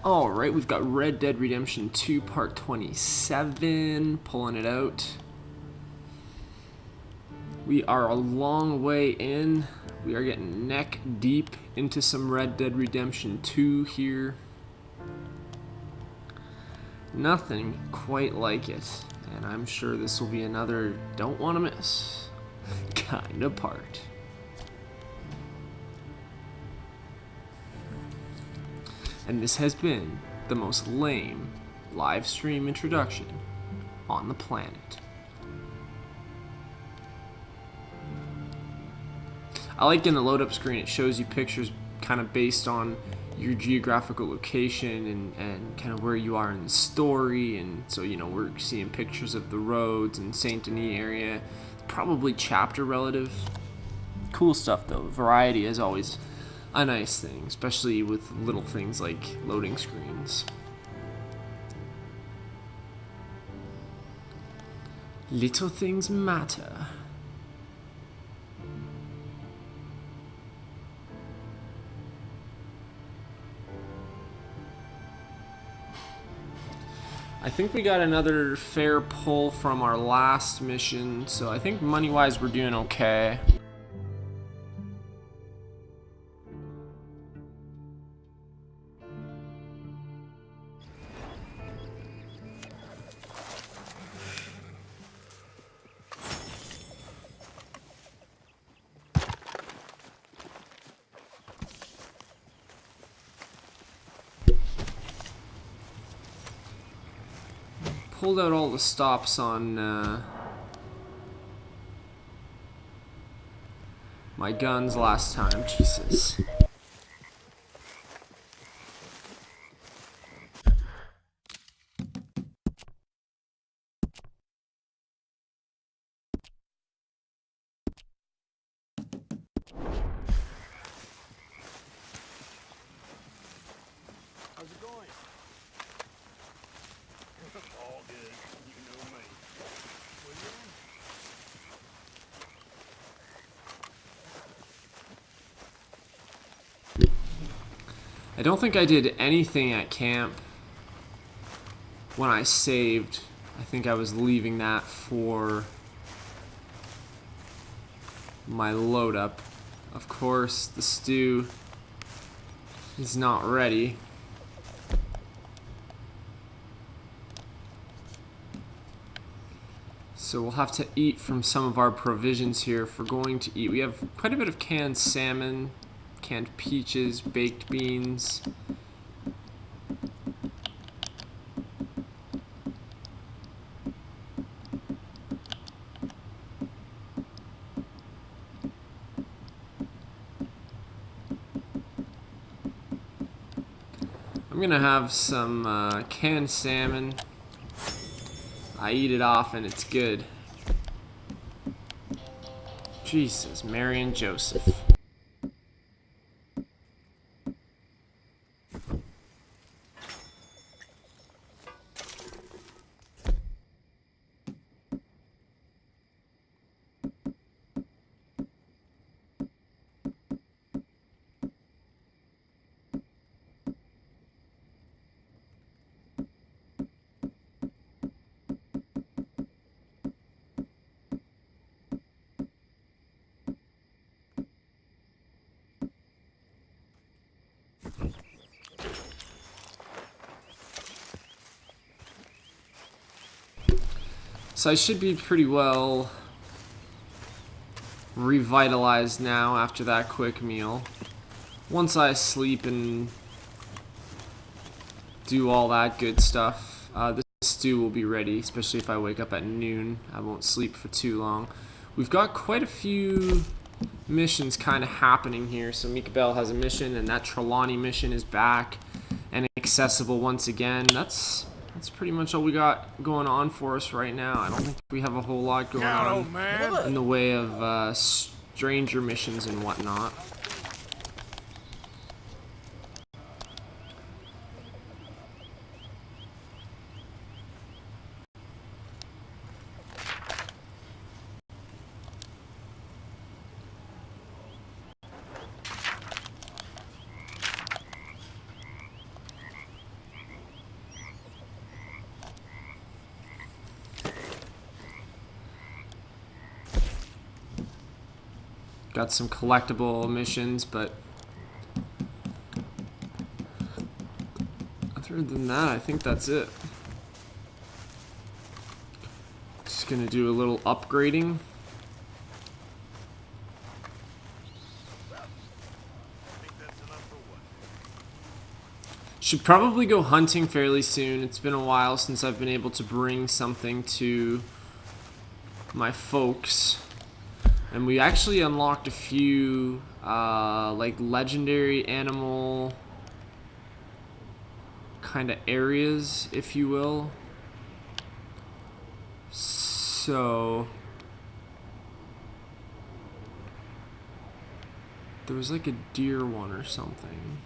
Alright, we've got Red Dead Redemption 2 Part 27, pulling it out. We are a long way in. We are getting neck deep into some Red Dead Redemption 2 here. Nothing quite like it, and I'm sure this will be another don't want to miss kind of part. And this has been the most lame live stream introduction on the planet. I like in the load up screen it shows you pictures kind of based on your geographical location and kind of where you are in the story, and so you know we're seeing pictures of the roads in Saint Denis area, probably chapter relative. Cool stuff though. Variety is always a nice thing, especially with little things like loading screens. Little things matter. I think we got another fair pull from our last mission, so I think money-wise we're doing okay. Pulled out all the stops on my guns last time. Jesus. How's it going? All good. You know me. What are you doing? I don't think I did anything at camp when I saved. I think I was leaving that for my load up. Of course, the stew is not ready. So we'll have to eat from some of our provisions here if we're going to eat. We have quite a bit of canned salmon, canned peaches, baked beans. I'm gonna have some canned salmon. I eat it often, it's good. Jesus, Mary and Joseph. So I should be pretty well revitalized now after that quick meal. Once I sleep and do all that good stuff, the stew will be ready, especially if I wake up at noon. I won't sleep for too long. We've got quite a few missions kind of happening here. So Mikael has a mission, and that Trelawney mission is back and accessible once again. That's pretty much all we got going on for us right now. I don't think we have a whole lot going on in the way of stranger missions and whatnot. Got some collectible missions, but other than that, I think that's it. Just gonna do a little upgrading. Should probably go hunting fairly soon. It's been a while since I've been able to bring something to my folks. And we actually unlocked a few like legendary animal kind of areas, if you will. So there was like a deer one or something.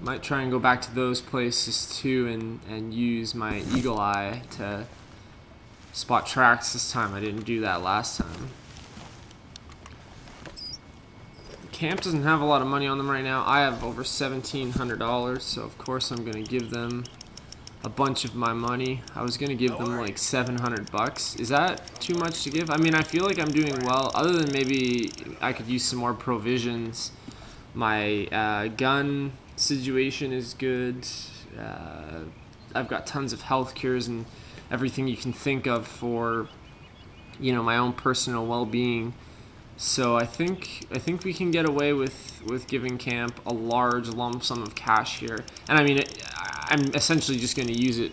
Might try and go back to those places too and use my eagle eye to spot tracks this time. I didn't do that last time. The camp doesn't have a lot of money on them right now. I have over $1,700, so of course I'm gonna give them a bunch of my money. I was gonna give them like 700 bucks. Is that too much to give? I mean, I feel like I'm doing well, other than maybe I could use some more provisions. My gun situation is good. I've got tons of health cures and everything you can think of for, you know, my own personal well-being. So I think we can get away with giving camp a large lump sum of cash here. And I mean, I'm essentially just going to use it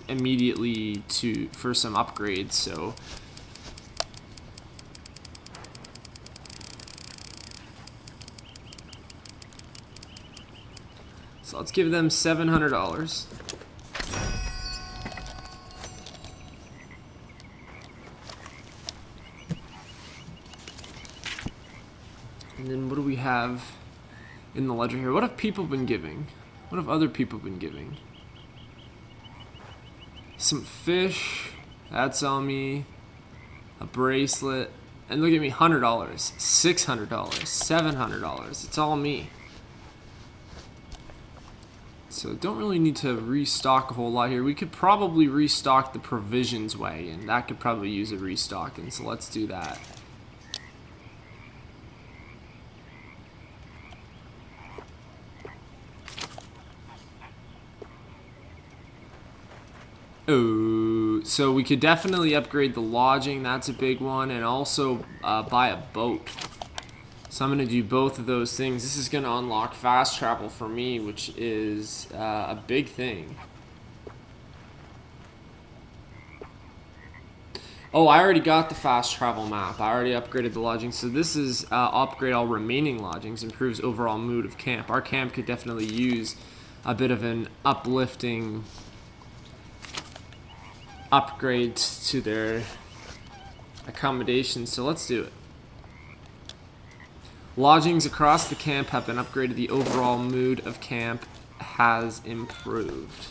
immediately for some upgrades. So let's give them $700. And then what do we have in the ledger here? What have people been giving? What have other people been giving? Some fish. That's on me. A bracelet. And look at me, $100, $600, $700. It's all me. So don't really need to restock a whole lot here. We could probably restock the provisions way, and that could probably use a restocking, so let's do that. Oh, so we could definitely upgrade the lodging, that's a big one, and also buy a boat. So I'm going to do both of those things. This is going to unlock fast travel for me, which is a big thing. Oh, I already got the fast travel map. I already upgraded the lodging. So this is upgrade all remaining lodgings, improves overall mood of camp. Our camp could definitely use a bit of an uplifting upgrade to their accommodations. So let's do it. Lodgings across the camp have been upgraded. The overall mood of camp has improved.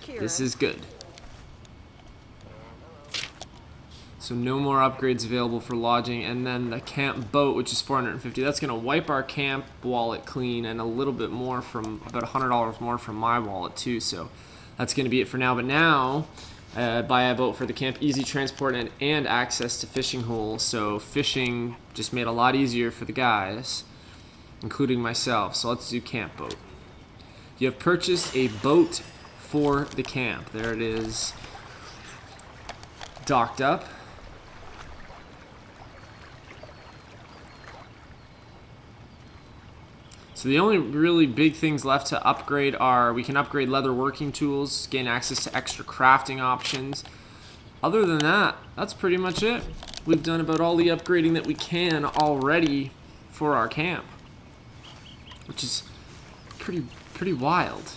Kieran. This is good. So no more upgrades available for lodging. And then the camp boat, which is $450. That's going to wipe our camp wallet clean and a little bit more from, about $100 more from my wallet too. So that's going to be it for now. But now, buy a boat for the camp, easy transport and access to fishing holes. So fishing just made a lot easier for the guys, including myself. So let's do camp boat. You have purchased a boat for the camp. There it is, docked up. So the only really big things left to upgrade are, we can upgrade leather working tools, gain access to extra crafting options. Other than that, that's pretty much it. We've done about all the upgrading that we can already for our camp, which is pretty wild.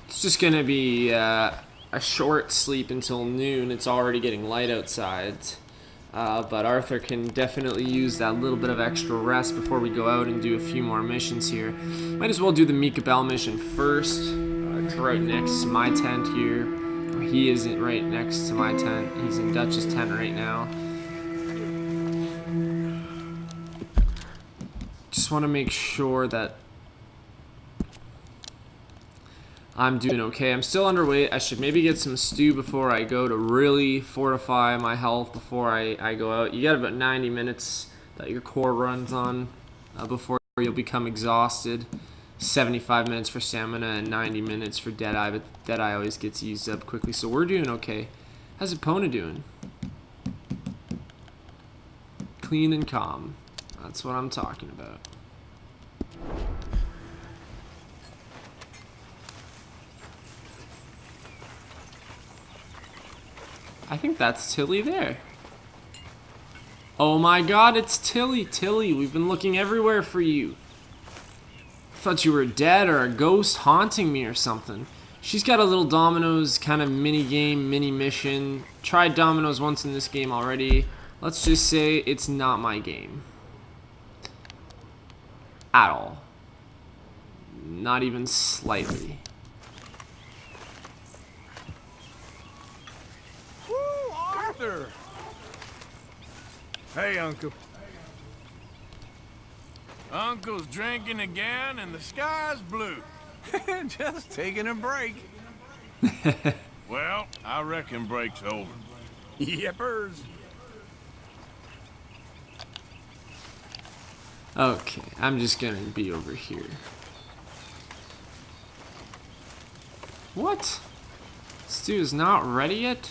It's just gonna be a short sleep until noon. It's already getting light outside. But Arthur can definitely use that little bit of extra rest before we go out and do a few more missions here. Might as well do the Mika Bell mission first. It's right next to my tent here. He isn't right next to my tent. He's in Dutch's tent right now. Just want to make sure that I'm doing okay. I'm still underweight. I should maybe get some stew before I go to really fortify my health before I go out. You got about 90 minutes that your core runs on before you'll become exhausted. 75 minutes for stamina and 90 minutes for Deadeye, but Deadeye always gets used up quickly, so we're doing okay. How's Epona doing? Clean and calm. That's what I'm talking about. I think that's Tilly there. Oh my god, it's Tilly. Tilly, we've been looking everywhere for you. Thought you were dead or a ghost haunting me or something. She's got a little Dominoes kind of mini game, mini mission. Tried Dominoes once in this game already. Let's just say it's not my game. At all. Not even slightly. Woo, Arthur! Hey, Uncle. Uncle's drinking again and the sky's blue. Just taking a break. Well, I reckon break's over. Yippers. Okay, I'm just gonna be over here. What? Stew is not ready yet?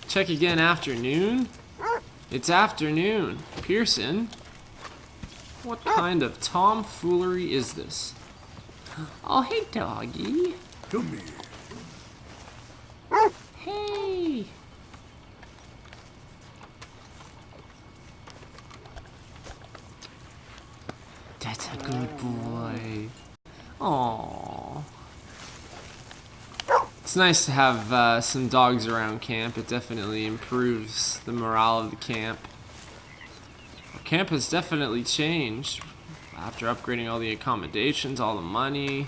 Check again afternoon? It's afternoon. Pearson? What kind of tomfoolery is this? Oh, hey, doggy. Come here. Hey. That's a good boy. Aww. It's nice to have some dogs around camp. It definitely improves the morale of the camp. Camp has definitely changed after upgrading all the accommodations, all the money.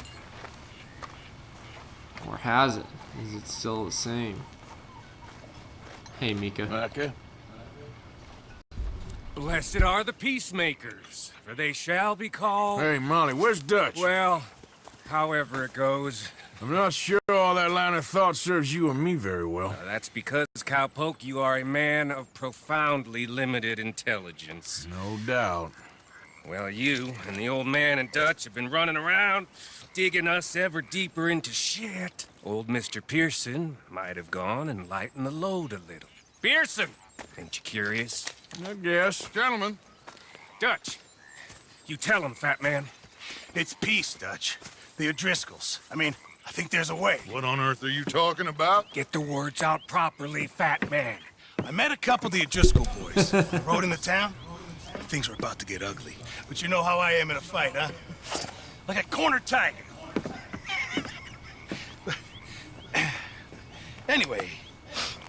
Or has it? Is it still the same? Hey, Mika. Okay. Blessed are the peacemakers, for they shall be called... Hey, Molly, where's Dutch? Well, however it goes. I'm not sure all that line of thought serves you and me very well. That's because, Cowpoke, you are a man of profoundly limited intelligence. No doubt. Well, you and the old man and Dutch have been running around, digging us ever deeper into shit. Old Mr. Pearson might have gone and lightened the load a little. Pearson! Ain't you curious? I guess. Gentlemen. Dutch, you tell him, fat man. It's peace, Dutch. The O'Driscolls. I mean, I think there's a way. What on earth are you talking about? Get the words out properly, fat man. I met a couple of the O'Driscoll boys. I rode into town. Things were about to get ugly. But you know how I am in a fight, huh? Like a cornered tiger. Anyway,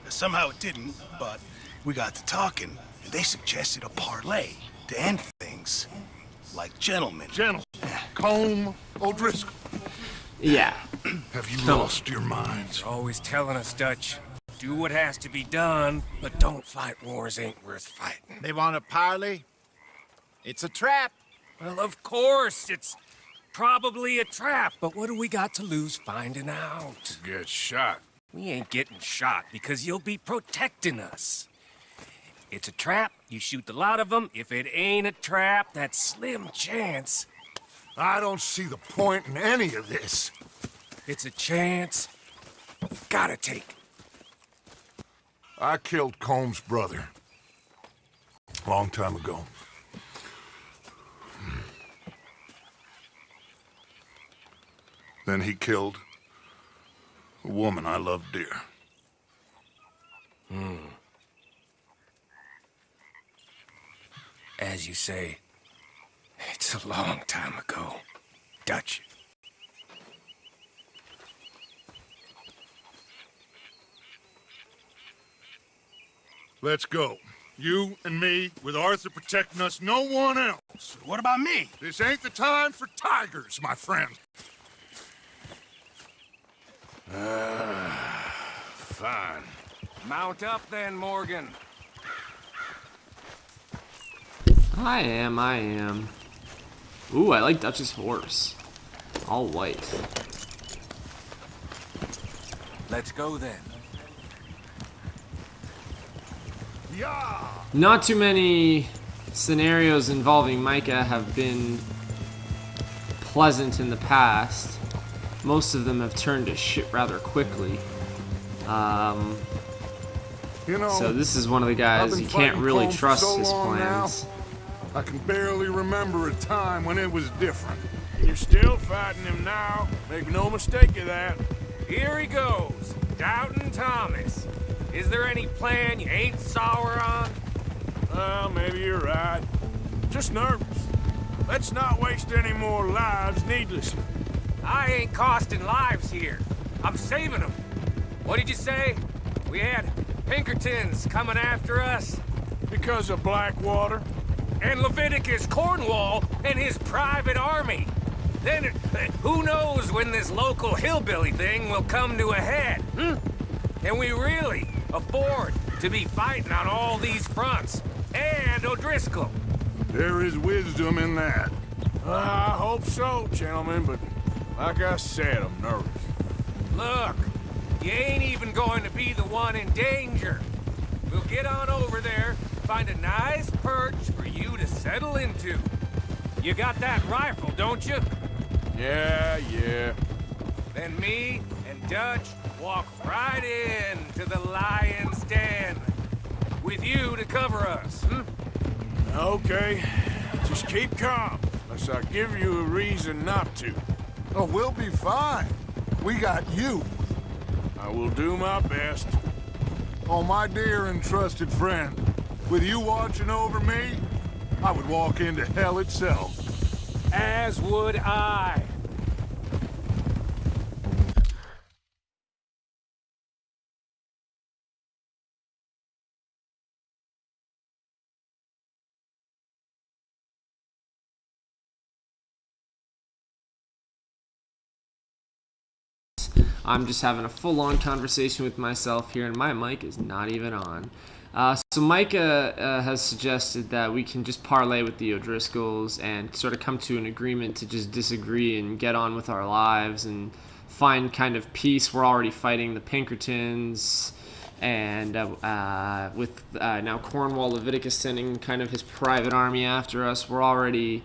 somehow it didn't, but we got to talking, and they suggested a parlay to end things. Like gentlemen. Gentlemen. Combe O'Driscoll. Yeah. Have you lost your minds? They're always telling us, Dutch, do what has to be done, but don't fight wars ain't worth fighting. They want a parley? It's a trap. Well, of course, it's probably a trap, but what do we got to lose finding out? Get shot. We ain't getting shot because you'll be protecting us. It's a trap, you shoot the lot of them. If it ain't a trap, that's slim chance. I don't see the point in any of this. It's a chance you gotta take. I killed Combs' brother. Long time ago. Then he killed a woman I loved dear. As you say, it's a long time ago, Dutch. Let's go. You and me, with Arthur protecting us, no one else. What about me? This ain't the time for tigers, my friend. Fine. Mount up then, Morgan. I am. Ooh, I like Dutch's horse. All white. Let's go then. Yeah. Not too many scenarios involving Micah have been pleasant in the past. Most of them have turned to shit rather quickly. You know, So this is one of the I've guys been you can't fighting really Colm for trust so his long plans. I can barely remember a time when it was different. You're still fighting him now. Make no mistake of that. Here he goes, Doubting Thomas. Is there any plan you ain't sour on? Well, maybe you're right. Just nervous. Let's not waste any more lives needlessly. I ain't costing lives here. I'm saving them. What did you say? We had Pinkertons coming after us? Because of Blackwater? And Leviticus Cornwall and his private army. Then, who knows when this local hillbilly thing will come to a head, Can we really afford to be fighting on all these fronts? And O'Driscoll. There is wisdom in that. I hope so, gentlemen, but like I said, I'm nervous. Look, you ain't even going to be the one in danger. We'll get on over there, find a nice perch for you to settle into. You got that rifle, don't you? Yeah. Then me and Dutch walk right in to the lion's den. With you to cover us, Okay, just keep calm, unless I give you a reason not to. Oh, we'll be fine. We got you. I will do my best. Oh, my dear and trusted friend. With you watching over me, I would walk into hell itself. as would I. I'm just having a full-on conversation with myself here, and my mic is not even on. So Micah has suggested that we can just parlay with the O'Driscolls and sort of come to an agreement to just disagree and get on with our lives and find kind of peace. We're already fighting the Pinkertons, and with now Cornwall Leviticus sending kind of his private army after us, we're already,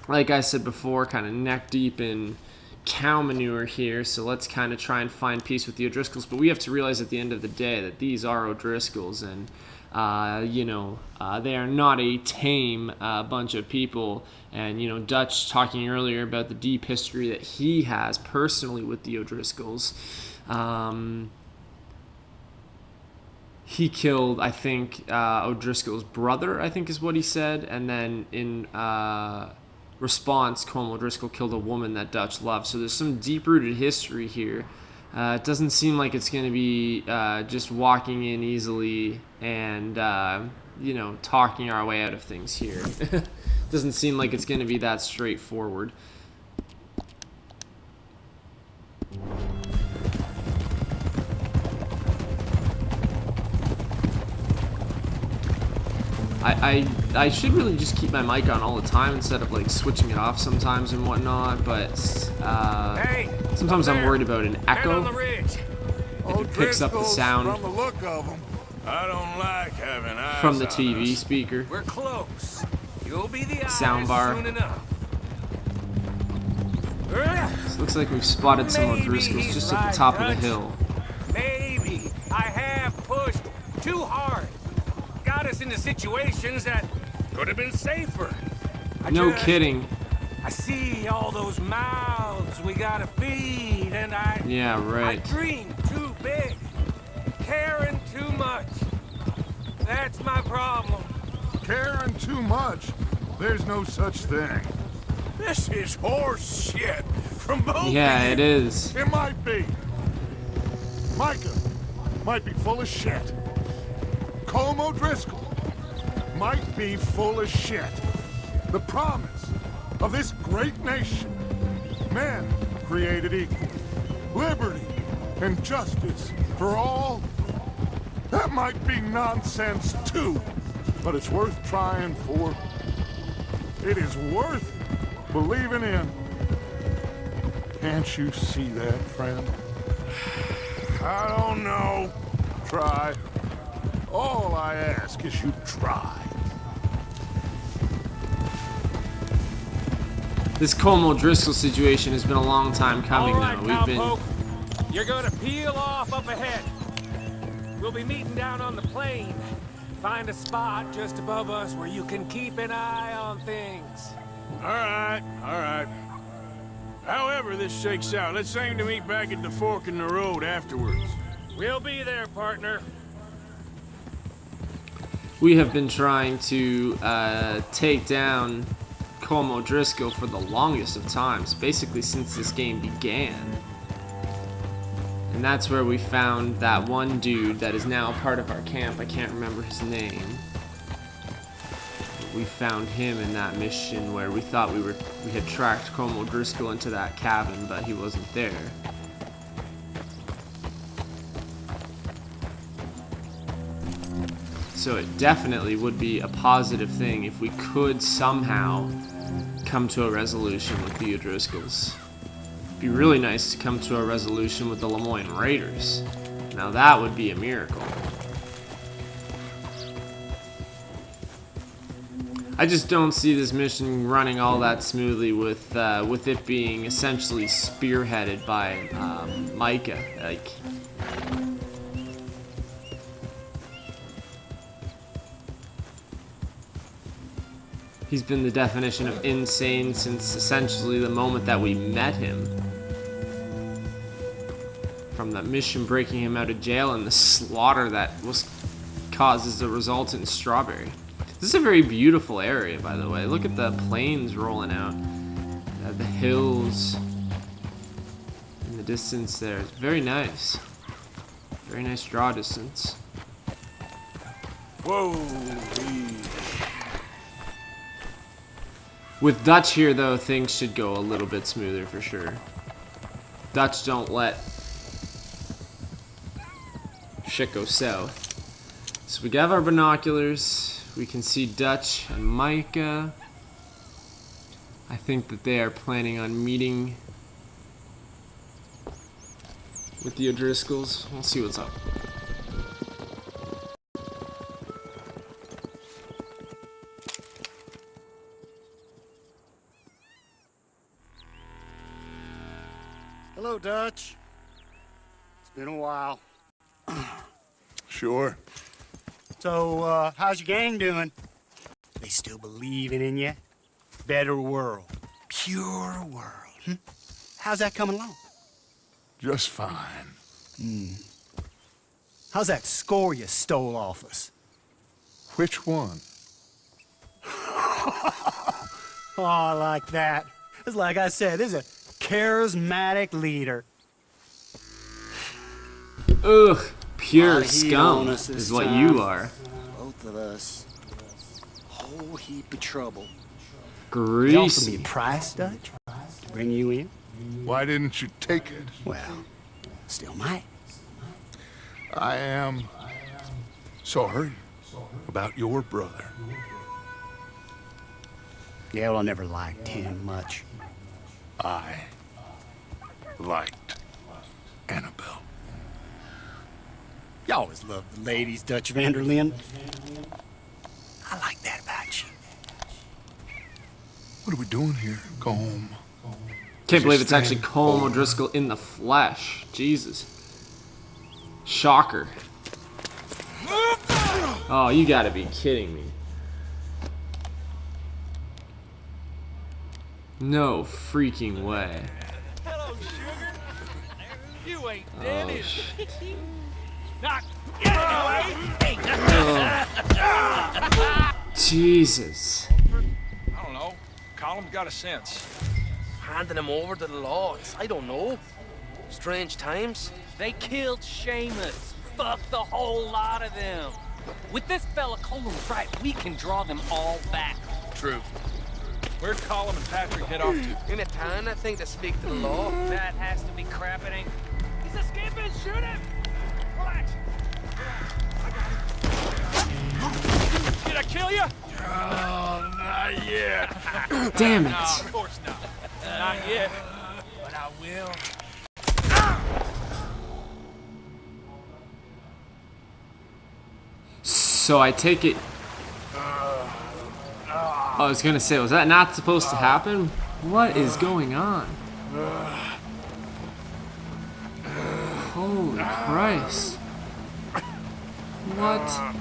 like I said before, kind of neck deep in cow manure here, so let's kind of try and find peace with the O'Driscolls. But we have to realize at the end of the day that these are O'Driscolls, and they are not a tame bunch of people. And Dutch talking earlier about the deep history that he has personally with the O'Driscolls. He killed, I think, O'Driscoll's brother, I think is what he said, and then in response, Colm O'Driscoll killed a woman that Dutch loved. So there's some deep-rooted history here. It doesn't seem like it's going to be just walking in easily and, talking our way out of things here. Doesn't seem like it's going to be that straightforward. I should really just keep my mic on all the time instead of like switching it off sometimes and whatnot, but sometimes I'm worried about an echo. On the ridge. If it picks up the sound From the look of them. I don't like having eyes from the on TV us. speaker. We're close. You'll be the eyes Soundbar. soon enough. So it looks like we've spotted some Maybe O'Driscolls he's just at right, the top of the Dutch. hill. Maybe I have pushed too hard. Got us into situations that could have been safer. No kidding. I see all those mouths we gotta feed, and Yeah, I right. dream too big, caring too much. That's my problem. Caring too much. There's no such thing. This is horse shit from both Yeah, of it you. is. It might be. Micah might be full of shit. Colm O'Driscoll might be full of shit. The promise of this great nation. Men created equal. Liberty and justice for all. That might be nonsense too, but it's worth trying for. It is worth believing in. Can't you see that, friend? I don't know. Try. All I ask is you try. This Colm O'Driscoll situation has been a long time coming All right, now. We've been cowpoke. You're gonna peel off up ahead. We'll be meeting down on the plain. Find a spot just above us where you can keep an eye on things. All right, all right. However this shakes out, let's aim to meet back at the fork in the road afterwards. We'll be there, partner. we have been trying to take down Colm O'Driscoll for the longest of times, basically since this game began. And that's where we found that one dude that is now part of our camp. I can't remember his name. We found him in that mission where we thought we had tracked Colm O'Driscoll into that cabin, but he wasn't there. So it definitely would be a positive thing if we could somehow come to a resolution with the O'Driscolls. It'd be really nice to come to a resolution with the Lemoyne Raiders. Now that would be a miracle. I just don't see this mission running all that smoothly with it being essentially spearheaded by Micah. Like, he's been the definition of insane since essentially the moment that we met him. From that mission breaking him out of jail and the slaughter that was caused as a result in Strawberry. This is a very beautiful area, by the way. Look at the plains rolling out. The hills in the distance there. It's very nice. Very nice draw distance. Whoa. With Dutch here, though, things should go a little bit smoother for sure. Dutch don't let shit go south. So we have our binoculars. We can see Dutch and Micah. I think that they are planning on meeting with the O'Driscolls. We'll see what's up. Hello, Dutch. It's been a while. Sure. So, how's your gang doing? They still believing in you? Better world. Pure world. How's that coming along? Just fine. How's that score you stole off us? Which one? Oh, I like that. It's like I said, there's a charismatic leader. Ugh, pure Lot of heat on scum us this is what time. you are. Both of us. Whole heap of trouble. You offered me Greasy. a price, Dutch, to bring you in? Why didn't you take it? Well, still might. I am sorry about your brother. Yeah, well, I never liked him much. I liked Annabelle. You always loved the ladies, Dutch van der Linde. I like that about you. What are we doing here, Colm? Can't believe it's actually Colm O'Driscoll in the flesh. Jesus. Shocker. Oh, you gotta be kidding me. No freaking way. Hello, sugar. You ain't dead, Oh, is shit. you? Knock. Get away! Jesus. I don't know. Colum's got a sense. Handing him over to the lords. I don't know. Strange times. They killed Seamus. Fuck the whole lot of them. With this fella Colum's right, we can draw them all back. True. Where'd Colum and Patrick head off to? In a town, I think, to speak to the law. That has to be crap, it ain't. He's escaping, shoot him! Relax. Did I kill you? Oh, not yet. Damn No, it. of course not. Not yet. But I will. So I take it. I was gonna say, was that not supposed to happen? What is going on? Holy Christ. What?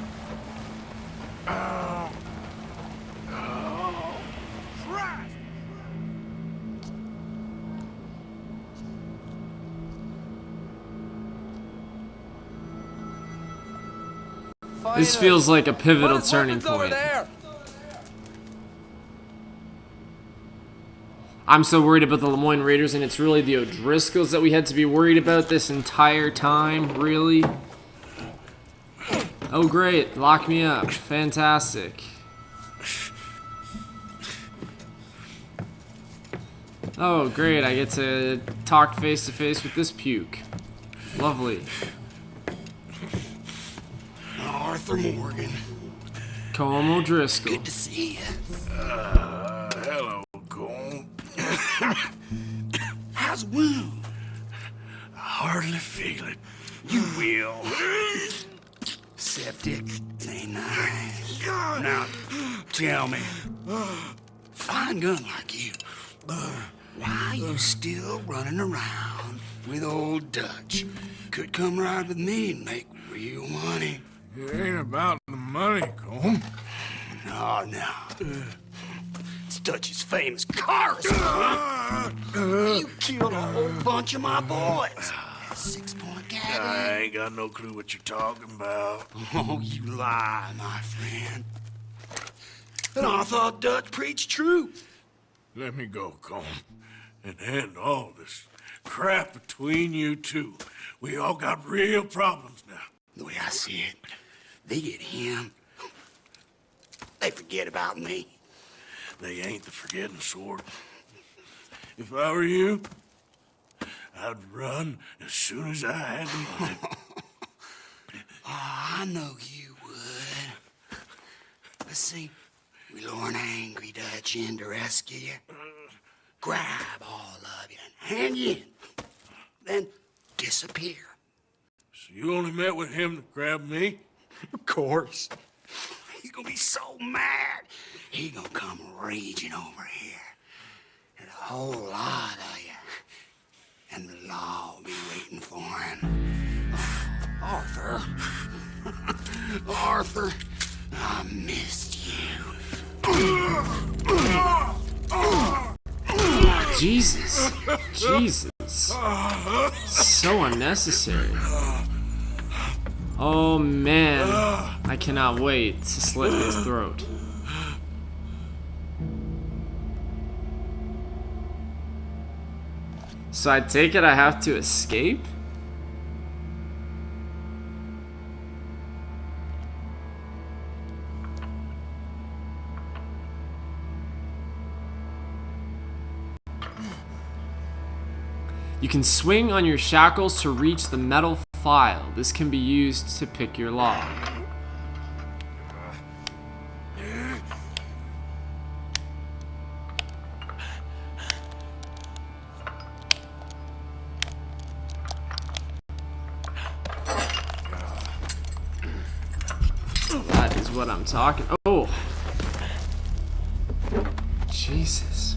This feels like a pivotal turning point. I'm so worried about the Lemoyne Raiders, and it's really the O'Driscolls that we had to be worried about this entire time, really? Oh great, lock me up. Fantastic. Oh great, I get to talk face to face with this puke. Lovely. Arthur Morgan. Colm O'Driscoll. Good to see you. Hello, Colm. How's the wound? I hardly feel it. You will. Septic. Ain't nice. Now, tell me. Fine gun like you. Why you still running around with old Dutch? Could come ride with me and make real money. It ain't about the money, Colm. No. It's Dutch's famous car. You killed a whole bunch of my boys. That 6-point gag. I ain't got no clue what you're talking about. Oh, you lie, my friend. And I thought Dutch preached truth. Let me go, Colm, and end all this crap between you two. We all got real problems now. The way I see it, they get him. They forget about me. They ain't the forgetting sort. If I were you, I'd run as soon as I had the money. Oh, I know you would. Let's see. We lure an angry Dutch in to rescue you. Grab all of you and hand you in. Then disappear. So you only met with him to grab me? Of course. He's gonna be so mad. He gonna come raging over here. And a whole lot of you. And the law will be waiting for him. Oh, Arthur. Arthur, I missed you. Jesus. Jesus. So unnecessary. Oh man. I cannot wait to slit his throat. So I take it I have to escape? You can swing on your shackles to reach the metal file. This can be used to pick your lock. That is what I'm talking. Oh, Jesus.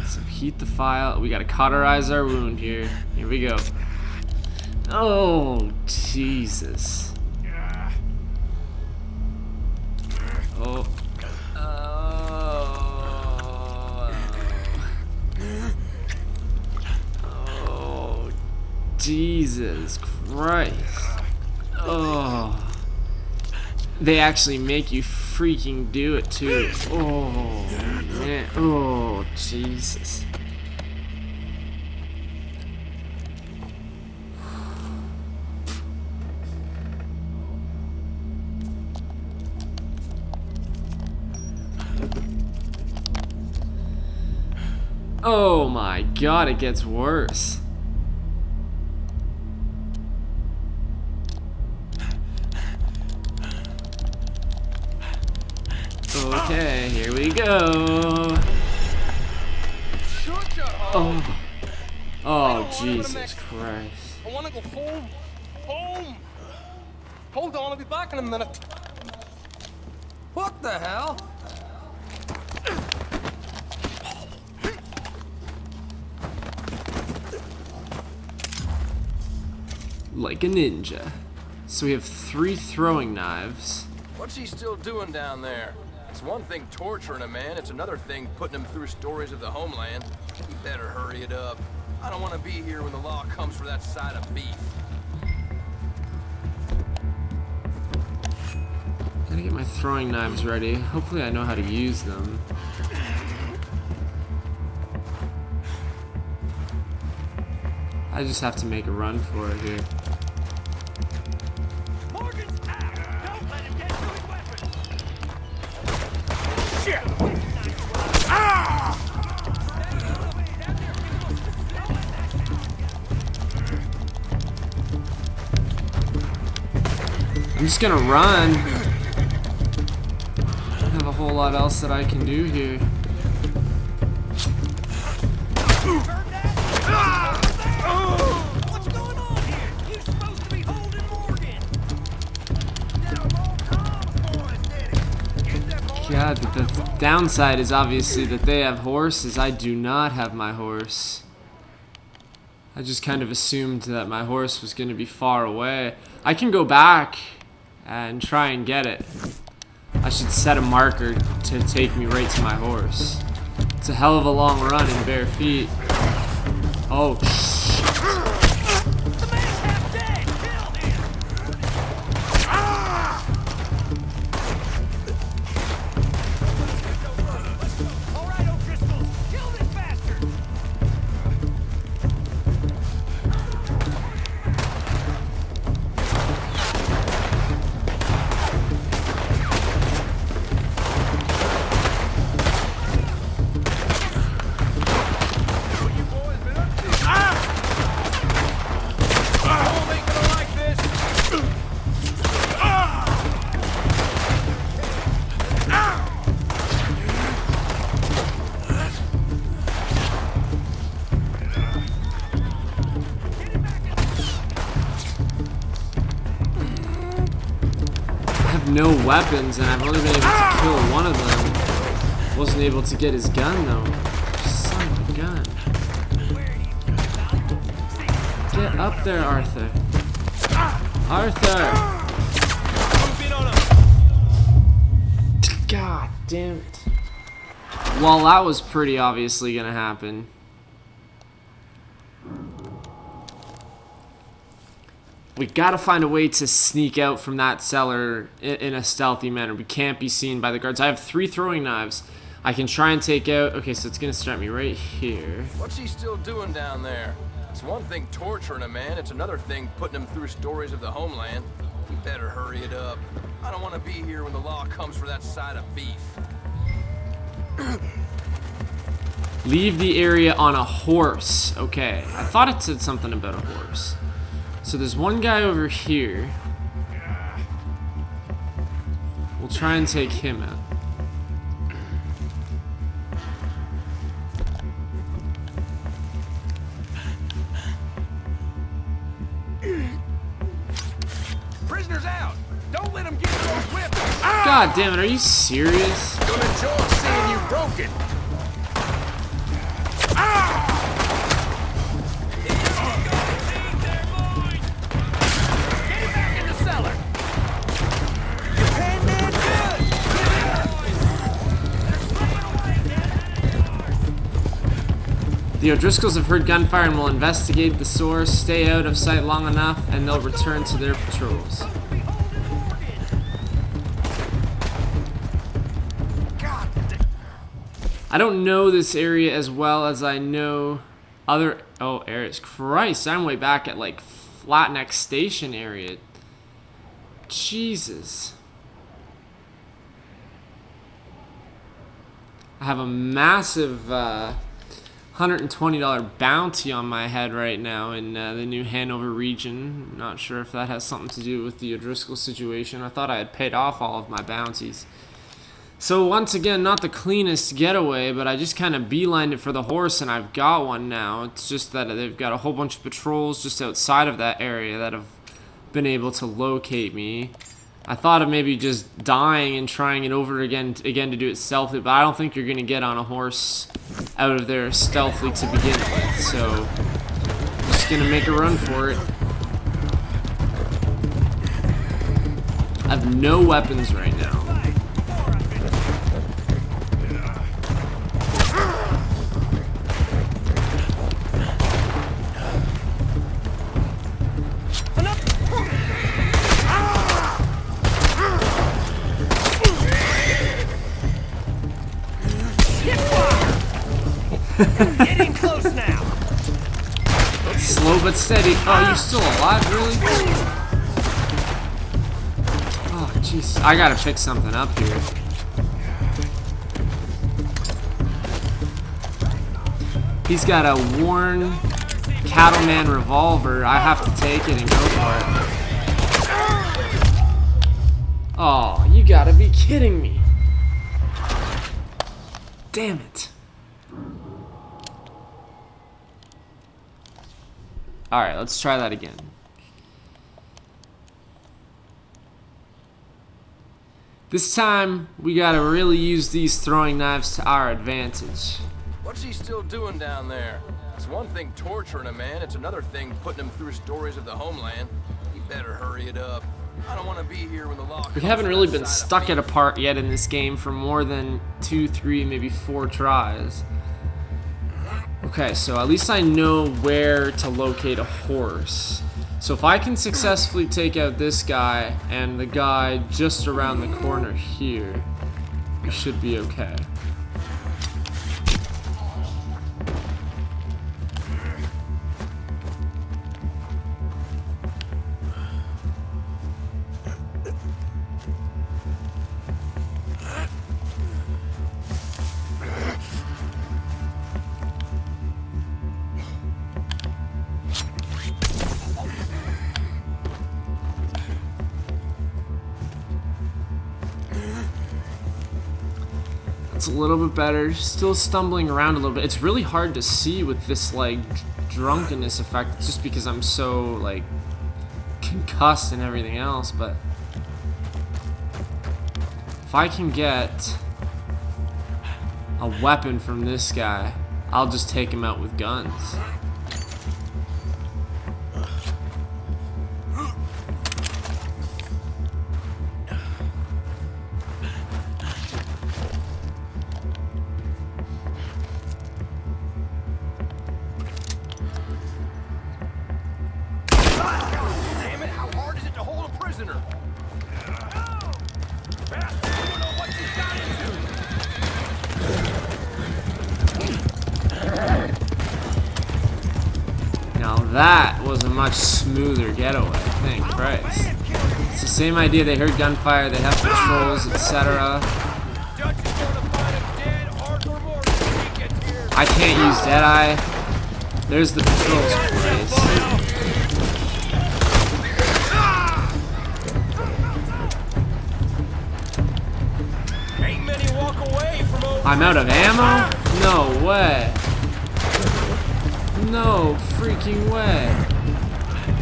So heat the file. We gotta cauterize our wound here. Here we go. Oh, Jesus. Oh. Oh, Jesus Christ. Oh. They actually make you freaking do it too. Oh, man. Oh, Jesus. Oh my god, it gets worse. Okay, here we go. Oh, oh Jesus Christ. I want to go home. Home! Hold on, I'll be back in a minute. What the hell? Like a ninja. So we have 3 throwing knives. What's he still doing down there? It's one thing torturing a man, it's another thing putting him through stories of the homeland. You better hurry it up. I don't want to be here when the law comes for that side of beef. Gotta get my throwing knives ready. Hopefully I know how to use them. I just have to make a run for it here. Morgan's out! Don't let him get to his weapon! Shit! Ah! I'm just gonna run. I don't have a whole lot else that I can do here. What's going on here? You're supposed to be holding Morgan! God, the downside is obviously that they have horses. I do not have my horse. I just kind of assumed that my horse was going to be far away. I can go back and try and get it. I should set a marker to take me right to my horse. It's a hell of a long run in bare feet. Oh, shit. The man's half dead! Kill him! All right, O'Driscoll, kill this bastard! No weapons, and I've only been able to kill one of them. Wasn't able to get his gun though. Son of a gun. Get up there, Arthur. Arthur! God damn it. Well, that was pretty obviously gonna happen. We gotta find a way to sneak out from that cellar in a stealthy manner. We can't be seen by the guards. I have 3 throwing knives. I can try and take out... Okay, so it's gonna start me right here. What's he still doing down there? It's one thing torturing a man, it's another thing putting him through stories of the homeland. You better hurry it up. I don't want to be here when the law comes for that side of beef. Leave the area on a horse. Okay, I thought it said something about a horse. So there's one guy over here. We'll try and take him out. Prisoners out! Don't let him get your whip! God damn it, are you serious? Gonna enjoy seeing you broken! The O'Driscolls have heard gunfire and will investigate the source, stay out of sight long enough, and they'll return to their patrols. I don't know this area as well as I know other areas. Christ, I'm way back at like Flatneck Station area. Jesus. I have a massive $120 bounty on my head right now in the New Hanover region. Not sure if that has something to do with the O'Driscoll situation. I thought I had paid off all of my bounties. So once again, not the cleanest getaway, but I just kind of beelined it for the horse, and I've got one now. It's just that they've got a whole bunch of patrols just outside of that area that have been able to locate me. I thought of maybe just dying and trying it over again to do it stealthily, but I don't think you're going to get on a horse out of there stealthily to begin with, so I'm just going to make a run for it. I have no weapons right now. Getting close now. Slow but steady. Oh, you're still alive, really? Oh, jeez. I gotta pick something up here. He's got a worn Cattleman revolver. I have to take it and go for it. Oh, you gotta be kidding me. Damn it. Alright, let's try that again. This time, we gotta really use these throwing knives to our advantage. What's he still doing down there? It's one thing torturing a man, it's another thing putting him through stories of the homeland. He better hurry it up. I don't want to be here when the law comes. We haven't really been stuck at a part yet in this game for more than 2, 3, maybe 4 tries. Okay, so at least I know where to locate a horse. So if I can successfully take out this guy and the guy just around the corner here, we should be okay. It's a little bit better. Still stumbling around a little bit. It's really hard to see with this like drunkenness effect, just because I'm so like concussed and everything else. But if I can get a weapon from this guy, I'll just take him out with guns. That was a much smoother getaway, thank Christ. It's the same idea. They heard gunfire, they have patrols, etc. I can't use Deadeye. There's the patrols place. I'm out of ammo? No way. No freaking way.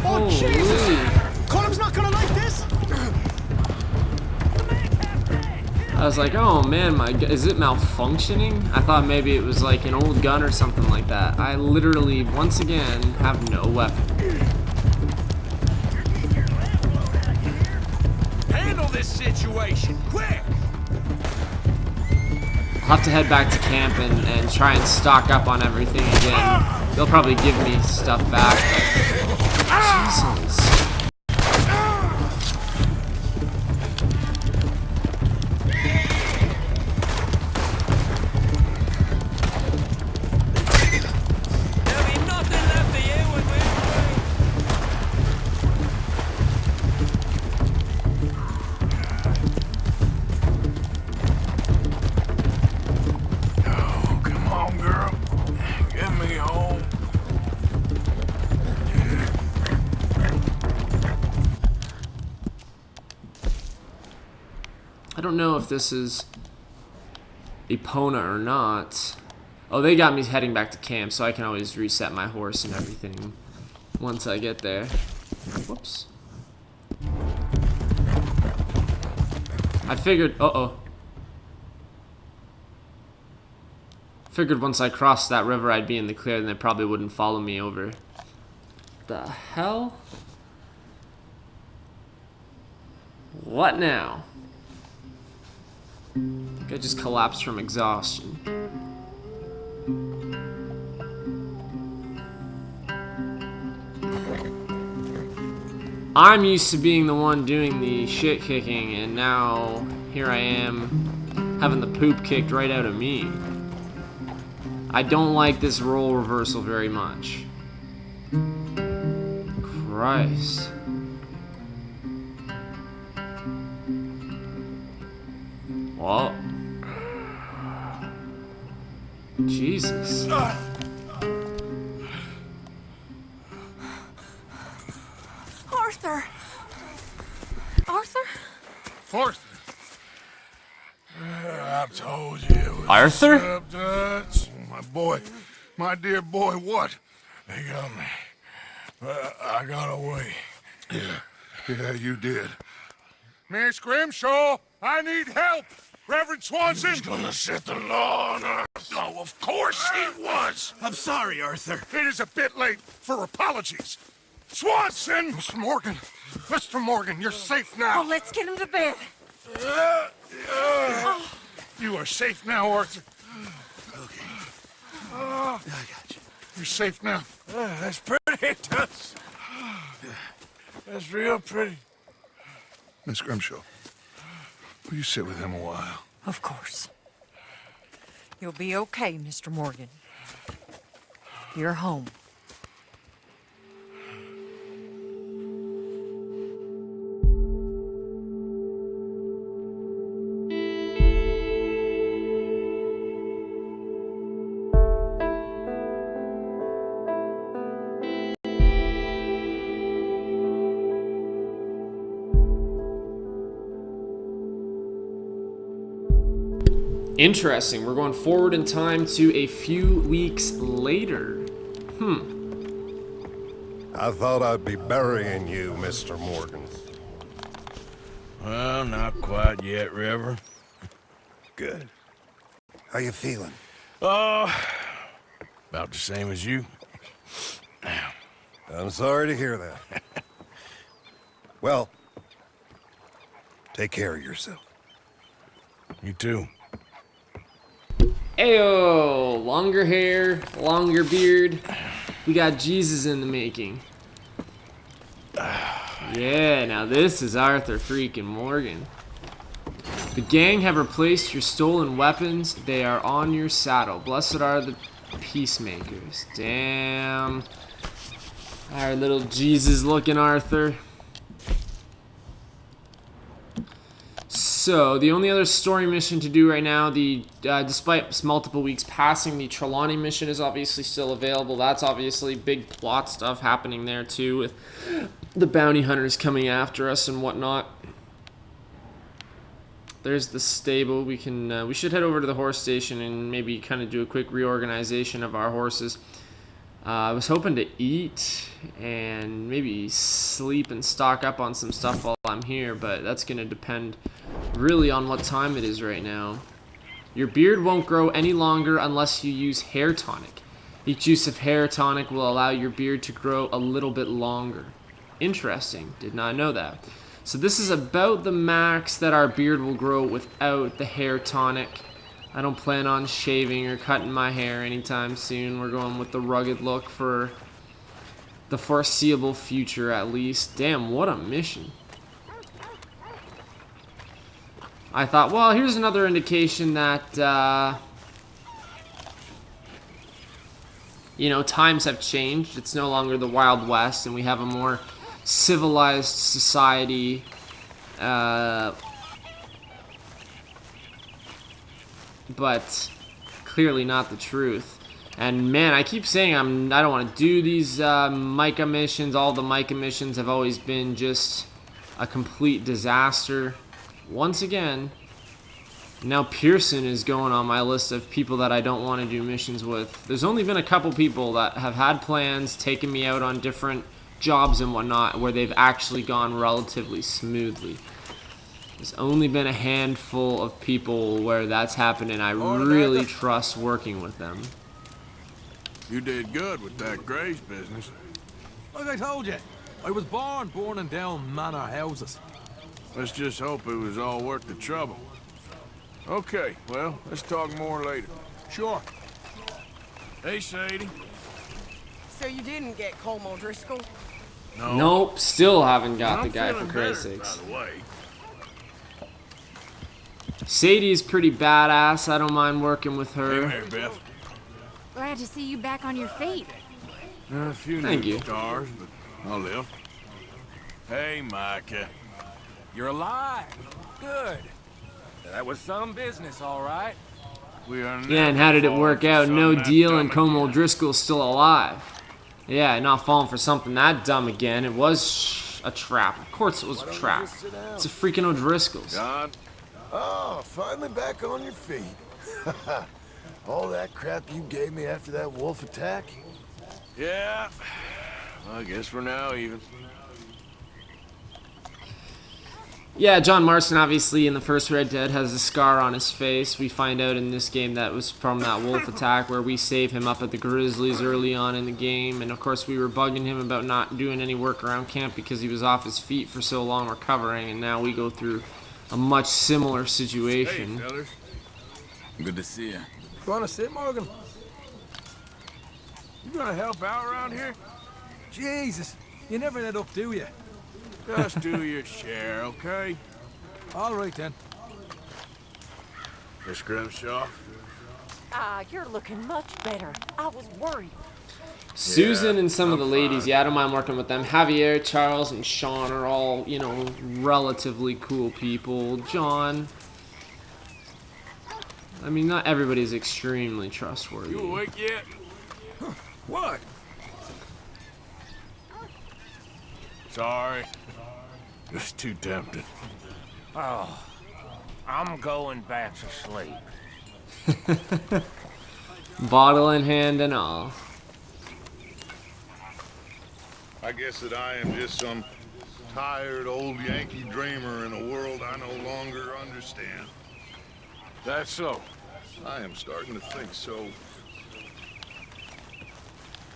Oh, Jesus! Column's not gonna like this! I was like, oh man, is it malfunctioning? I thought maybe it was like an old gun or something like that. I literally, once again, have no weapon. Handle this situation, quick! I'll have to head back to camp and try and stock up on everything again. They'll probably give me stuff back, but Jesus. There'll be nothing left of you when we're Oh, come on, girl. Give don't know if this is Epona or not. Oh, they got me heading back to camp, so I can always reset my horse and everything once I get there. Whoops. I figured, figured once I crossed that river I'd be in the clear and they probably wouldn't follow me over. The hell? What now? I think I just collapsed from exhaustion. I'm used to being the one doing the shit kicking, and now here I am having the poop kicked right out of me. I don't like this role reversal very much. Christ. Well. Jesus. Arthur! Arthur? Arthur! I told you it was Arthur? up, Dutch. My boy, my dear boy, what? They got me. I got away. Yeah, you did. Miss Grimshaw, I need help! Reverend Swanson! He's gonna set the law on us. Oh, of course he was. I'm sorry, Arthur. It is a bit late for apologies. Swanson! Mr. Morgan! Mr. Morgan, you're safe now. Oh, let's get him to bed. You are safe now, Arthur. Okay. I got you. You're safe now. That's pretty, Dutch. That's real pretty. Miss Grimshaw, will you sit with him a while? Of course. You'll be okay, Mr. Morgan. You're home. Interesting. We're going forward in time to a few weeks later. I thought I'd be burying you, Mr. Morgan. Well, not quite yet, River. Good. How you feeling? Oh, about the same as you. I'm sorry to hear that. Well, take care of yourself. You too. Ayo! Longer hair, longer beard. We got Jesus in the making. Yeah, now this is Arthur freaking Morgan. The gang have replaced your stolen weapons. They are on your saddle. Blessed are the peacemakers. Damn. Our little Jesus looking Arthur. So, the only other story mission to do right now, despite multiple weeks passing, the Trelawney mission is obviously still available. That's obviously big plot stuff happening there too, with the bounty hunters coming after us and whatnot. There's the stable. We should head over to the horse station and maybe kind of do a quick reorganization of our horses. I was hoping to eat and maybe sleep and stock up on some stuff while I'm here, but that's going to depend really on what time it is right now. Your beard won't grow any longer unless you use hair tonic. Each use of hair tonic will allow your beard to grow a little bit longer. Interesting. Did not know that. So this is about the max that our beard will grow without the hair tonic. I don't plan on shaving or cutting my hair anytime soon. We're going with the rugged look for the foreseeable future at least. Damn, what a mission. I thought, well, here's another indication that, you know, times have changed. It's no longer the Wild West, and we have a more civilized society. But clearly not the truth. And man, I keep saying I don't want to do these Micah missions. All the Micah missions have always been just a complete disaster. Once again, Now Pearson is going on my list of people that I don't want to do missions with. There's only been a couple people that have had plans, taken me out on different jobs and whatnot, where they've actually gone relatively smoothly. There's only been a handful of people where that's happened, and I really trust working with them. You did good with that Graves business. Like I told you, I was born burning down manor houses. Let's just hope it was all worth the trouble. Okay, well, let's talk more later. Sure. Hey, Sadie. So you didn't get Colm O'Driscoll? No. Nope, still haven't got I'm the guy, for feeling Christ's better, sakes. by the way. Sadie is pretty badass. I don't mind working with her. Hey, Mary Beth. Glad to see you back on your feet. A few Thank new you. scars, but I'll live. Hey, Micah. You're alive. Good. That was some business, all right. We are Yeah, and how did it work out? No deal, and Colm O'Driscoll's still alive. Yeah, not falling for something that dumb again. It was a trap. Of course it was a trap. It's a freaking O'Driscoll's. John? Oh, finally back on your feet. All that crap you gave me after that wolf attack? Yeah. I guess we're now even. Yeah, John Marston, obviously, in the first Red Dead, has a scar on his face. We find out in this game that was from that wolf attack where we save him up at the Grizzlies early on in the game. And, of course, we were bugging him about not doing any work around camp because he was off his feet for so long recovering. And now we go through a much similar situation. Hey, fellas. Good to see you. You wanna sit, Morgan? You gonna help out around here? Jesus, you never let up, do you? Just do your share, okay? All right, then. Miss Grimshaw? You're looking much better. I was worried. Susan and some of the ladies, yeah, I don't mind working with them. Javier, Charles, and Sean are all, you know, relatively cool people. John, I mean, not everybody's extremely trustworthy. You awake yet? What? Sorry. Just too tempted. Oh, I'm going back to sleep. Bottle in hand and all. I guess that I am just some tired old Yankee dreamer in a world I no longer understand. That's so. I am starting to think so.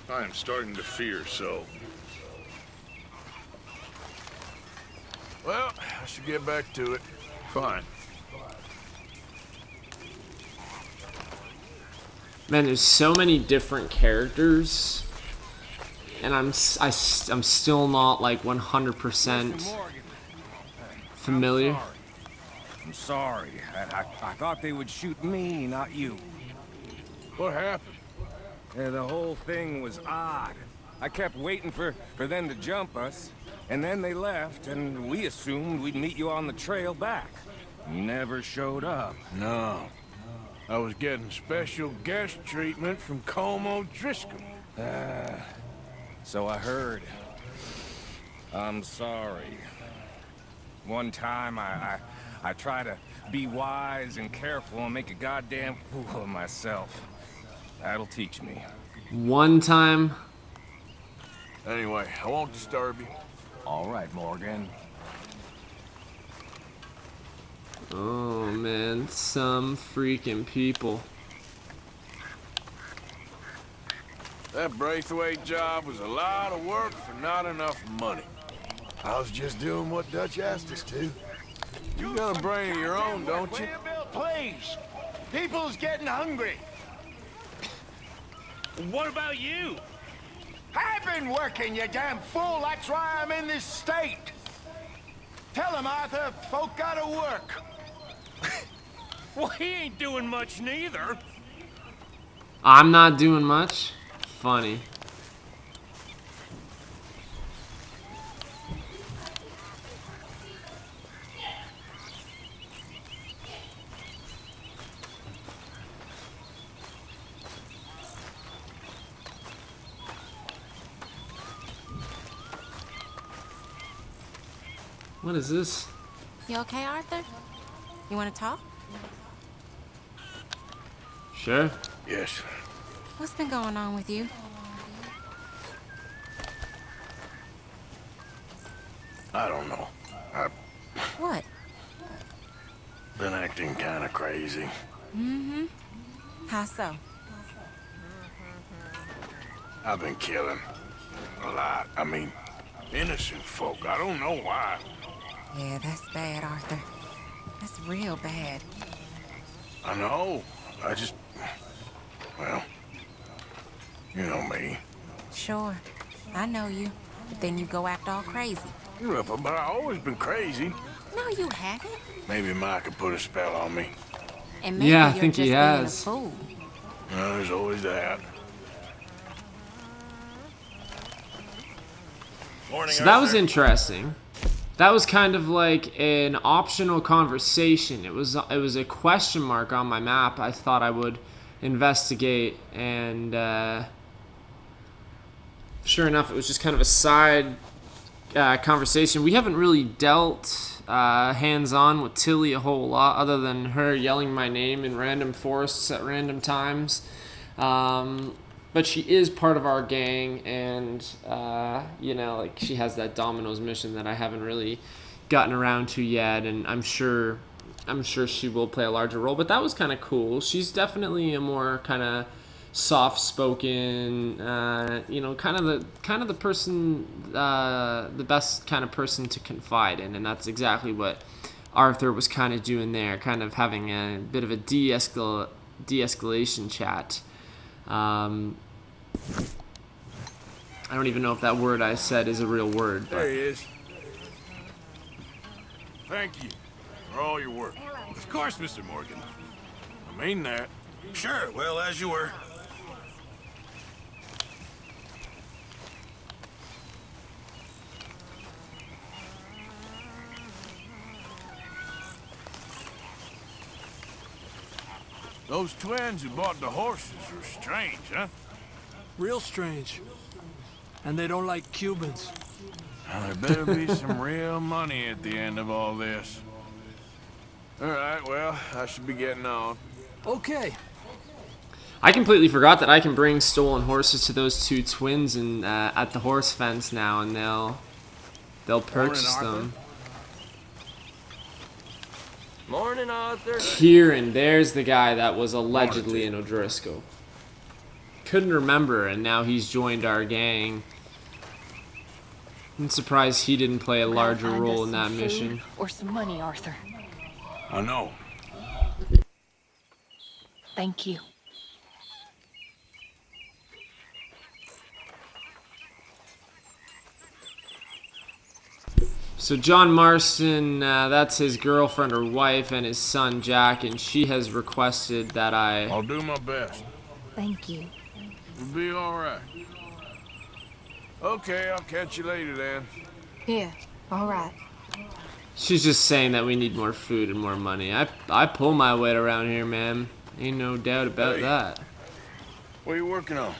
I am starting to fear so. Well, I should get back to it. Fine. Man, there's so many different characters, and I'm still not like 100% familiar. I'm sorry. I thought they would shoot me, not you. What happened? Yeah, the whole thing was odd. I kept waiting for them to jump us, and then they left, and we assumed we'd meet you on the trail back. You never showed up. No. I was getting special guest treatment from Colm O'Driscoll. So I heard. I'm sorry. One time I try to be wise and careful and make a goddamn fool of myself. That'll teach me. One time. Anyway, I won't disturb you. All right, Morgan. Oh man, some freaking people. That Braithwaite job was a lot of work for not enough money. I was just doing what Dutch asked us to. You got a brain of your own, don't you? Please. People's getting hungry. What about you? I've been working, you damn fool. That's why I'm in this state. Tell him, Arthur, folk gotta work. Well, he ain't doing much neither. I'm not doing much. Funny. What is this? You okay, Arthur? You want to talk? Sure. Yes. What's been going on with you? I don't know. I've What? been acting kind of crazy. Mm-hmm. How so? I've been killing a lot. I mean, innocent folk. I don't know why. Yeah, that's bad, Arthur. That's real bad. I know. I just... Well, you know me. Sure. I know you. But then you go act all crazy. Yeah, but I've always been crazy. No, you haven't. Maybe Mike could put a spell on me. And maybe Yeah, I you're think just he being has. a fool. Well, there's always that. Morning, So that was Arthur. interesting. That was kind of like an optional conversation. It was a question mark on my map. I thought I would investigate, and sure enough, it was just kind of a side conversation. We haven't really dealt hands-on with Tilly a whole lot, other than her yelling my name in random forests at random times. But she is part of our gang, and you know, like, she has that Domino's mission that I haven't really gotten around to yet, and I'm sure she will play a larger role. But that was kind of cool. She's definitely a more kind of soft-spoken, you know, kind of the person, the best kind of person to confide in, and that's exactly what Arthur was kind of doing there, kind of having a bit of a de-escalation chat. I don't even know if that word I said is a real word. But There he is. Thank you for all your work. Of course, Mr. Morgan. I mean that. Sure, well, as you were. Those twins who bought the horses were strange, huh? Real strange. And they don't like Cubans. Now, there better be some real money at the end of all this. All right, well, I should be getting on. Okay. I completely forgot that I can bring stolen horses to those two twins and at the horse fence now, and they'll purchase them. Morning, Arthur. Kieran, there's the guy that was allegedly in O'Driscoll. Couldn't remember, and now he's joined our gang. I'm surprised he didn't play a larger Find role us in that some food mission. Or some money, Arthur. I know. Thank you. So John Marston, that's his girlfriend or wife, and his son Jack, and she has requested that I'll do my best. Thank you. We'll be all right. Okay, I'll catch you later then. Yeah, all right. She's just saying that we need more food and more money. I pull my weight around here, man. Ain't no doubt about Hey. that. What are you working on?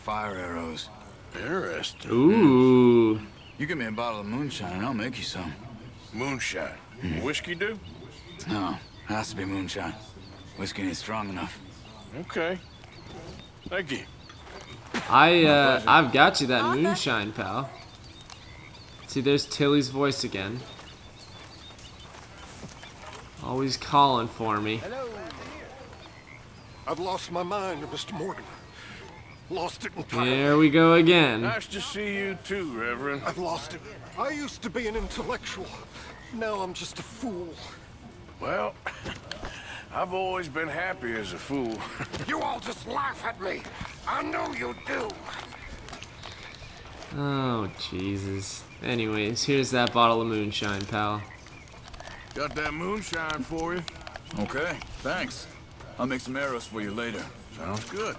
Fire arrows. Interesting. Ooh. You give me a bottle of moonshine and I'll make you some. Moonshine. Whiskey do? No, has to be moonshine. Whiskey ain't strong enough. Okay. Thank you. I've got you that moonshine, pal. See, there's Tilly's voice again. Always calling for me. Hello. I've lost my mind, Mr. Morgan. Lost it entirely. There we go again. Nice to see you too, Reverend. I've lost it. I used to be an intellectual. Now I'm just a fool. Well, I've always been happy as a fool. You all just laugh at me. I know you do. Oh, Jesus. Anyways, here's that bottle of moonshine, pal. Got that moonshine for you. Okay, thanks. I'll make some arrows for you later. Sounds good.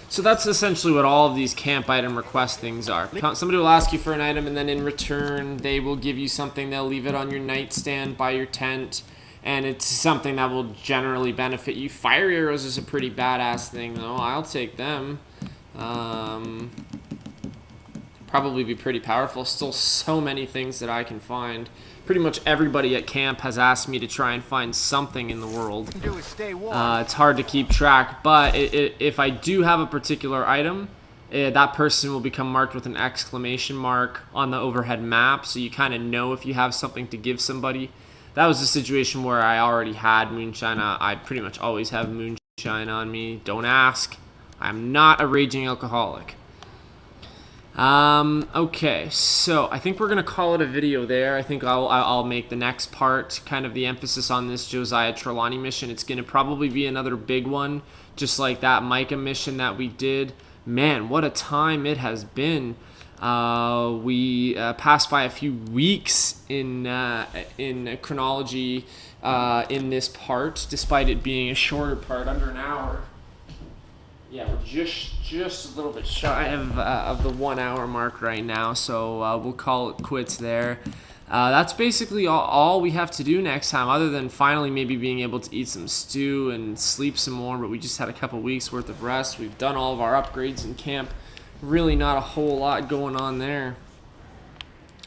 So that's essentially what all of these camp item request things are. Somebody will ask you for an item, and then in return, they will give you something. They'll leave it on your nightstand by your tent, and it's something that will generally benefit you. Fire arrows is a pretty badass thing, though. I'll take them. probably be pretty powerful. Still so many things that I can find. Pretty much everybody at camp has asked me to try and find something in the world. It's hard to keep track, but if I do have a particular item, that person will become marked with an exclamation mark on the overhead map, so you kind of know if you have something to give somebody. That was a situation where I already had moonshine. I pretty much always have moonshine on me. Don't ask. I'm not a raging alcoholic. Okay, so I think we're gonna call it a video there. I think I'll make the next part kind of the emphasis on this Josiah Trelawney mission. It's gonna probably be another big one, just like that Micah mission that we did. Man, what a time it has been. We passed by a few weeks in chronology in this part, despite it being a shorter part, under an hour. Yeah, we're just a little bit shy of the 1 hour mark right now, so we'll call it quits there. That's basically all we have to do next time, other than finally maybe being able to eat some stew and sleep some more, but we just had a couple weeks worth of rest. We've done all of our upgrades in camp. Really not a whole lot going on there.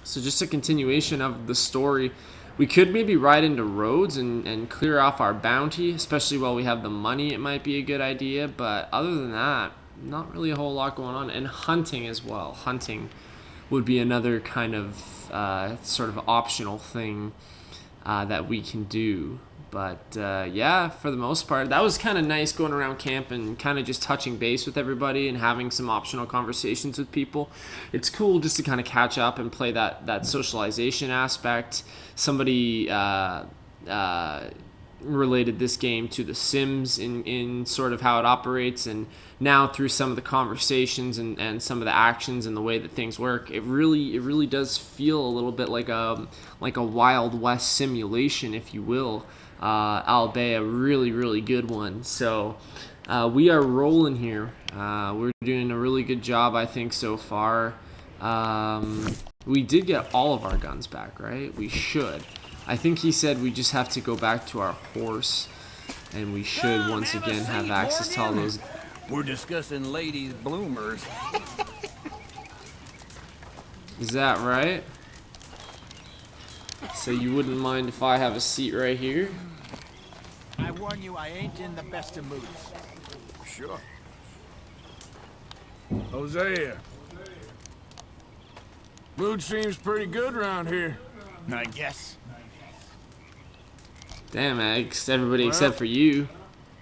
So just a continuation of the story. We could maybe ride into Rhodes and clear off our bounty, especially while we have the money. It might be a good idea, but other than that, not really a whole lot going on. And hunting as well. Hunting would be another kind of sort of optional thing that we can do. But yeah, for the most part, that was kind of nice going around camp and kind of just touching base with everybody and having some optional conversations with people. It's cool just to kind of catch up and play that socialization aspect. Somebody related this game to The Sims in sort of how it operates, and now through some of the conversations and some of the actions and the way that things work, it really does feel a little bit like a Wild West simulation, if you will. Albeit a really good one. So we are rolling here. We're doing a really good job, I think, so far. We did get all of our guns back, right? We should. I think he said we just have to go back to our horse, and we should once again have access to all those. We're discussing ladies' bloomers. Is that right? So you wouldn't mind if I have a seat right here? I warn you, I ain't in the best of moods. Sure. Hosea. Mood seems pretty good around here. I guess. Damn, everybody except for you.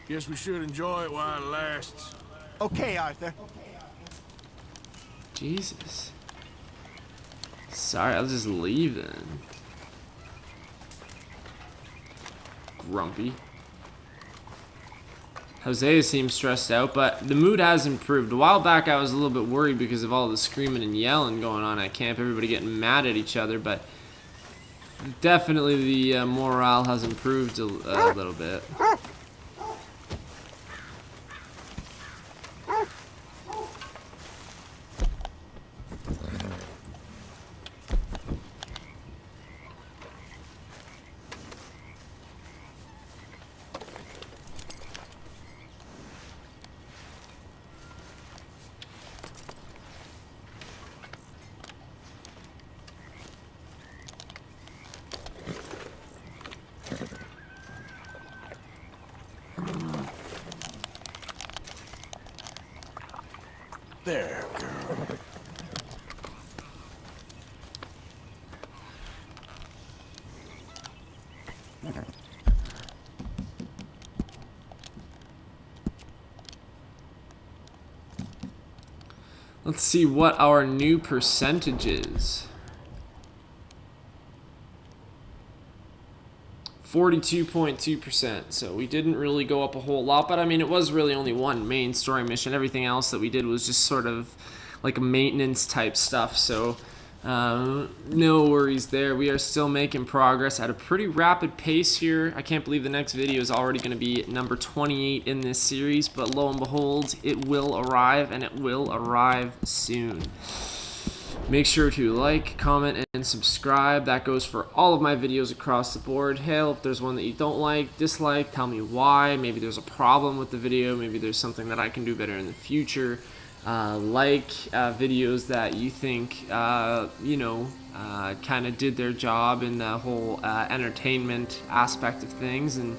Guess we should enjoy it while it lasts. Okay, Arthur. Jesus. Sorry, I'll just leave then. Grumpy. Hosea seems stressed out, but the mood has improved. A while back I was a little bit worried because of all the screaming and yelling going on at camp, everybody getting mad at each other, but definitely the morale has improved a little bit. There, girl. Let's see what our new percentage is. 42.2%. So we didn't really go up a whole lot, but I mean, it was really only one main story mission. Everything else that we did was just sort of like a maintenance type stuff. So no worries there. We are still making progress at a pretty rapid pace here. I can't believe the next video is already going to be number 28 in this series, but lo and behold, it will arrive, and it will arrive soon. Make sure to like, comment, and subscribe. That goes for all of my videos across the board. Hell, if there's one that you don't like, dislike, tell me why. Maybe there's a problem with the video. Maybe there's something that I can do better in the future. like videos that you think kind of did their job in the whole entertainment aspect of things, and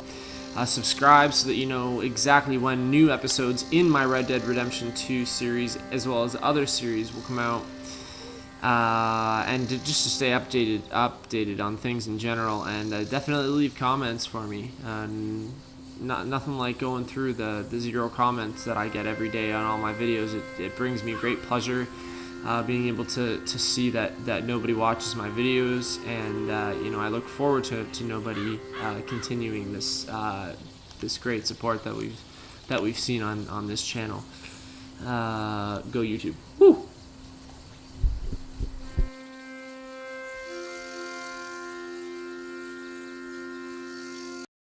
subscribe so that you know exactly when new episodes in my Red Dead Redemption 2 series as well as other series will come out, and just to stay updated on things in general. And definitely leave comments for me. Nothing like going through the 0 comments that I get every day on all my videos. It brings me great pleasure being able to see that nobody watches my videos, and I look forward to nobody continuing this great support that we've seen on this channel. Go YouTube.